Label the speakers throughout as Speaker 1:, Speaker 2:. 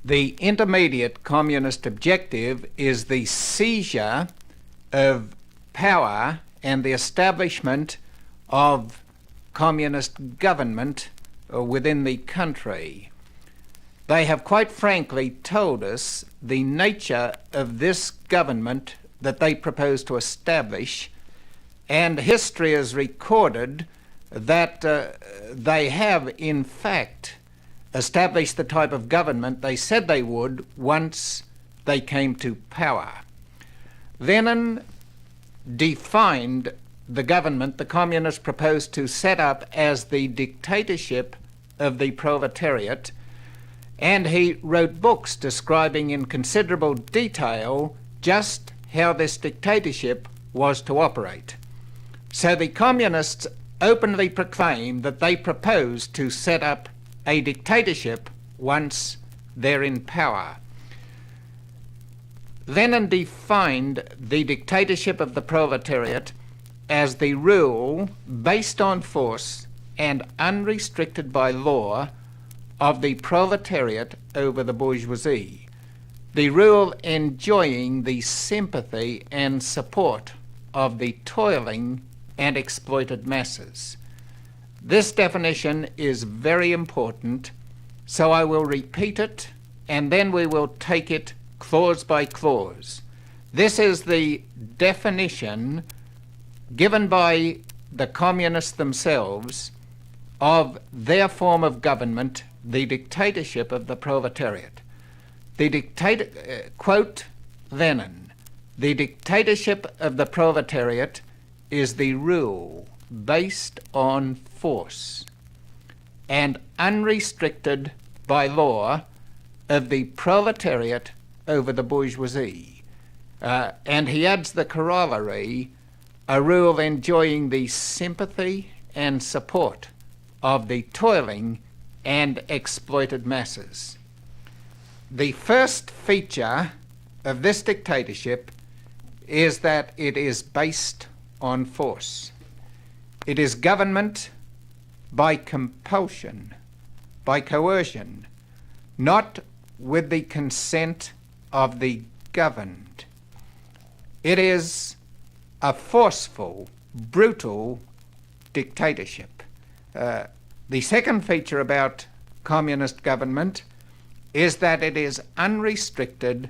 Speaker 1: The intermediate communist objective is the seizure of power and the establishment of communist government within the country. They have quite frankly told us the nature of this government that they propose to establish, and history has recorded that they have in fact established the type of government they said they would once they came to power. Lenin defined the government the communists proposed to set up as the dictatorship of the proletariat, and he wrote books describing in considerable detail just how this dictatorship was to operate. So the communists openly proclaim that they propose to set up a dictatorship once they're in power. Lenin defined the dictatorship of the proletariat as the rule based on force and unrestricted by law of the proletariat over the bourgeoisie, the rule enjoying the sympathy and support of the toiling and exploited masses. This definition is very important, so I will repeat it and then we will take it clause by clause. This is the definition given by the communists themselves of their form of government, the dictatorship of the proletariat. Quote Lenin, "The dictatorship of the proletariat is the rule based on force and unrestricted by law of the proletariat over the bourgeoisie." And he adds the corollary, "a rule enjoying the sympathy and support of the toiling and exploited masses." The first feature of this dictatorship is that it is based on force. It is government by compulsion, by coercion, not with the consent of the governed. It is a forceful, brutal dictatorship. The second feature about communist government is that it is unrestricted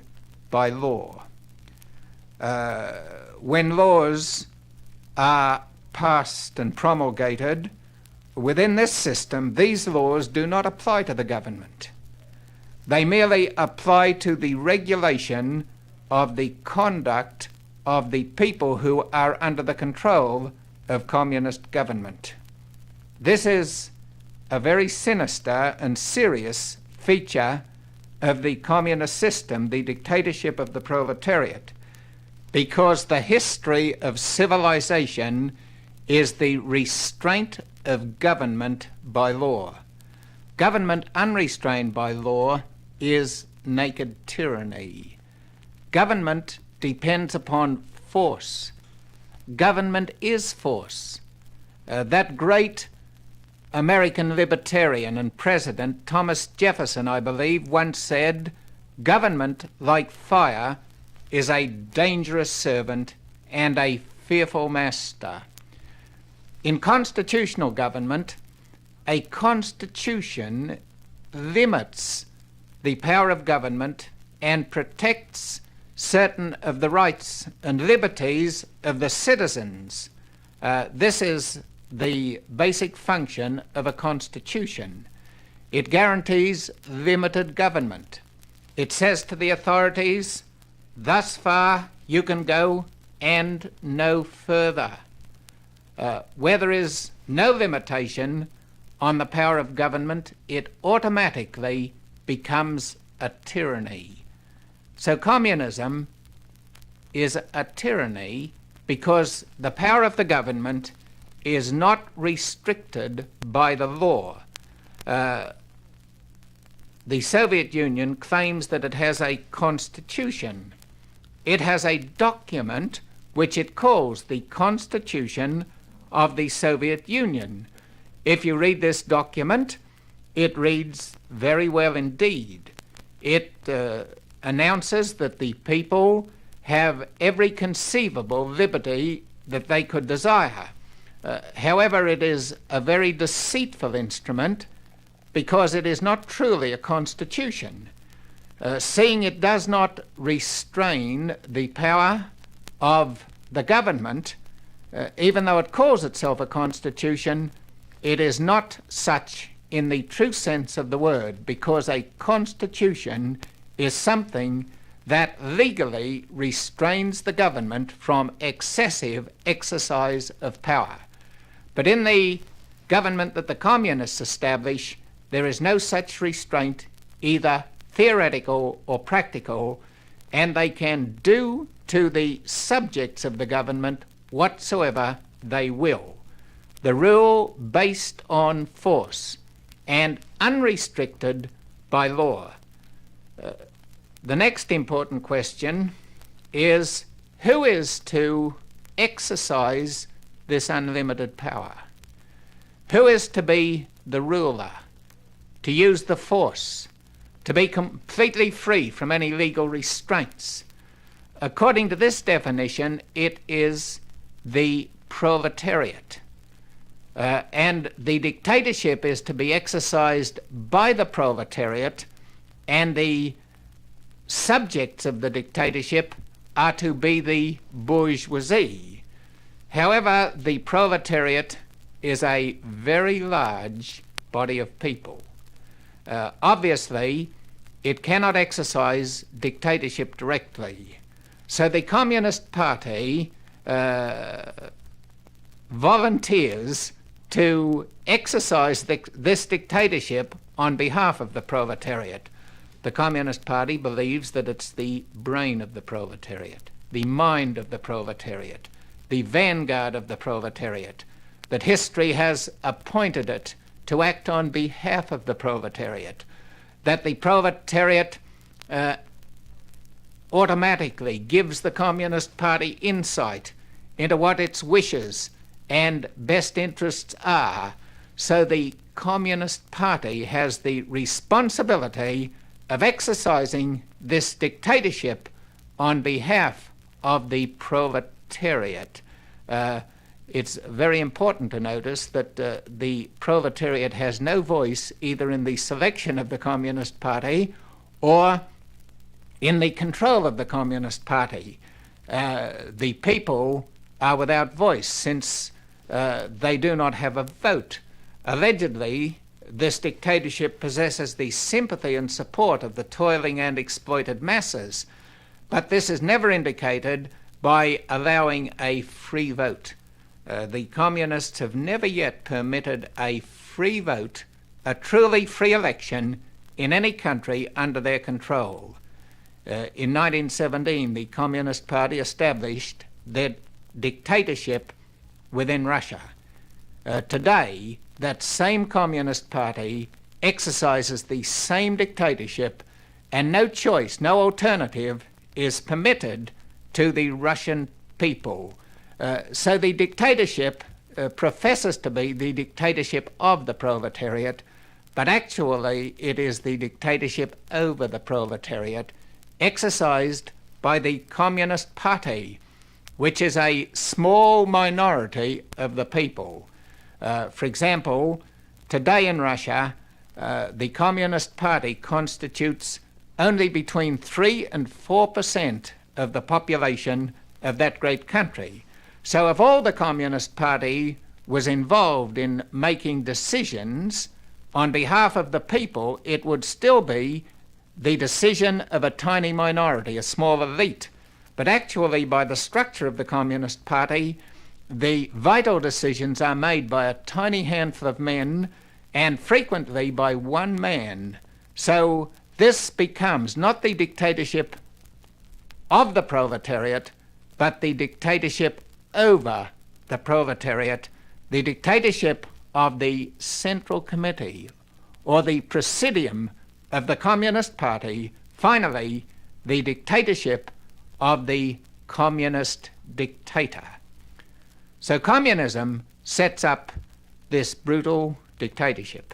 Speaker 1: by law. When laws are passed and promulgated within this system, these laws do not apply to the government. They merely apply to the regulation of the conduct of the people who are under the control of communist government. This is a very sinister and serious feature of the communist system, the dictatorship of the proletariat, because the history of civilization is the restraint of government by law. Government unrestrained by law is naked tyranny. Government depends upon force. Government is force. That great American libertarian and president, Thomas Jefferson, I believe, once said, "Government, like fire, is a dangerous servant and a fearful master." In constitutional government, a constitution limits the power of government and protects certain of the rights and liberties of the citizens. This is the basic function of a constitution. It guarantees limited government. It says to the authorities, "Thus far you can go and no further." Where there is no limitation on the power of government, it automatically becomes a tyranny. So communism is a tyranny because the power of the government is not restricted by the law. The Soviet Union claims that it has a constitution. It has a document which it calls the Constitution of the Soviet Union. If you read this document, it reads very well indeed. It announces that the people have every conceivable liberty that they could desire. However, it is a very deceitful instrument because it is not truly a constitution, seeing it does not restrain the power of the government. Even though it calls itself a constitution, it is not such in the true sense of the word, because a constitution is something that legally restrains the government from excessive exercise of power. But in the government that the communists establish, there is no such restraint, either theoretical or practical, and they can do to the subjects of the government whatsoever they will. The rule based on force and unrestricted by law. The next important question is, who is to exercise this unlimited power? Who is to be the ruler, to use the force, to be completely free from any legal restraints? According to this definition, it is the proletariat. And the dictatorship is to be exercised by the proletariat, and the subjects of the dictatorship are to be the bourgeoisie. However, the proletariat is a very large body of people. Obviously, it cannot exercise dictatorship directly. So the Communist Party volunteers to exercise this dictatorship on behalf of the proletariat. The Communist Party believes that it's the brain of the proletariat, the mind of the proletariat, the vanguard of the proletariat, that history has appointed it to act on behalf of the proletariat, that the proletariat automatically gives the Communist Party insight into what its wishes and best interests are. So the Communist Party has the responsibility of exercising this dictatorship on behalf of the proletariat. It's very important to notice that the proletariat has no voice either in the selection of the Communist Party or in the control of the Communist Party. The people are without voice since they do not have a vote. Allegedly, this dictatorship possesses the sympathy and support of the toiling and exploited masses, but this is never indicated by allowing a free vote. The communists have never yet permitted a free vote, a truly free election in any country under their control. In 1917, the Communist Party established their dictatorship within Russia. Today, that same Communist Party exercises the same dictatorship, and no choice, no alternative is permitted to the Russian people. So the dictatorship professes to be the dictatorship of the proletariat, but actually it is the dictatorship over the proletariat exercised by the Communist Party, which is a small minority of the people. For example, today in Russia, the Communist Party constitutes only between 3 and 4% of the population of that great country. So if all the Communist Party was involved in making decisions on behalf of the people, it would still be the decision of a tiny minority, a small elite. But actually, by the structure of the Communist Party, the vital decisions are made by a tiny handful of men, and frequently by one man. So this becomes not the dictatorship of the proletariat, but the dictatorship over the proletariat, the dictatorship of the Central Committee or the Presidium of the Communist Party, finally the dictatorship of the communist dictator. So communism sets up this brutal dictatorship.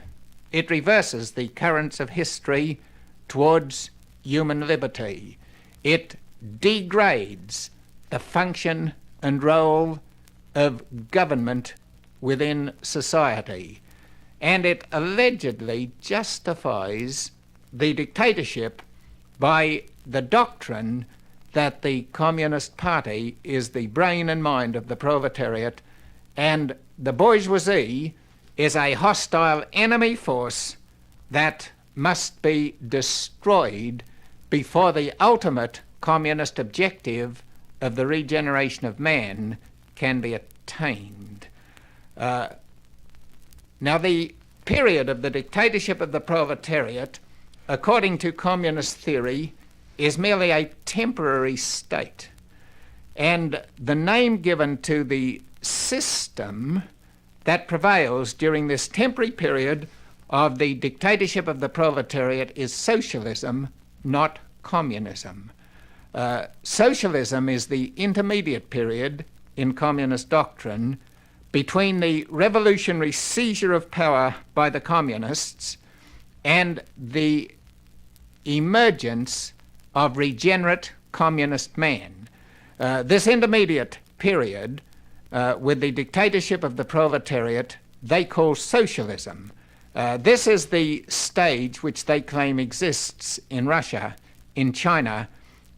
Speaker 1: It reverses the currents of history towards human liberty. It degrades the function and role of government within society. And it allegedly justifies the dictatorship by the doctrine that the Communist Party is the brain and mind of the proletariat, and the bourgeoisie is a hostile enemy force that must be destroyed before the ultimate communist objective of the regeneration of man can be attained. Now, the period of the dictatorship of the proletariat, according to communist theory, is merely a temporary state. And the name given to the system that prevails during this temporary period of the dictatorship of the proletariat is socialism, not communism. Socialism is the intermediate period in communist doctrine between the revolutionary seizure of power by the communists and the emergence of regenerate communist man. This intermediate period, with the dictatorship of the proletariat, they call socialism. This is the stage which they claim exists in Russia, in China,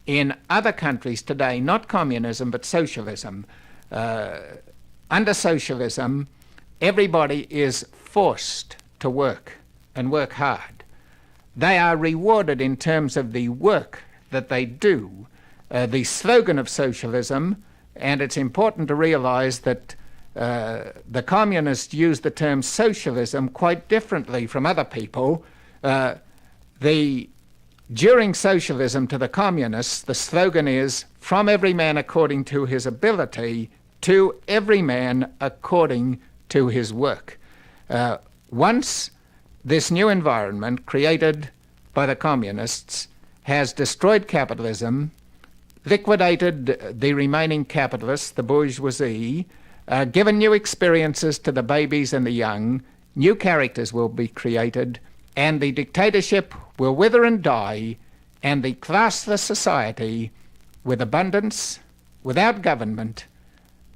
Speaker 1: in other countries today, not communism but socialism. Under socialism, everybody is forced to work and work hard. They are rewarded in terms of the work that they do. The slogan of socialism, and it's important to realize that the communists use the term socialism quite differently from other people. During socialism to the communists, the slogan is, from every man according to his ability, to every man according to his work. Once this new environment created by the communists has destroyed capitalism, liquidated the remaining capitalists, the bourgeoisie, given new experiences to the babies and the young, new characters will be created, and the dictatorship will wither and die, and the classless society, with abundance, without government,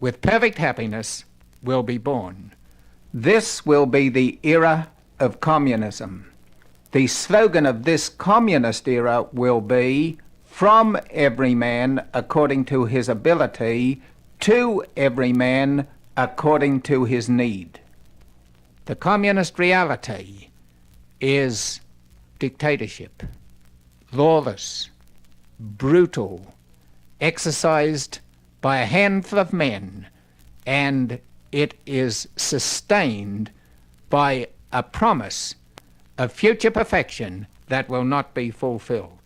Speaker 1: with perfect happiness, will be born. This will be the era of communism. The slogan of this communist era will be, from every man according to his ability, to every man according to his need. The communist reality is dictatorship, lawless, brutal, exercised by a handful of men, and it is sustained by a promise of future perfection that will not be fulfilled.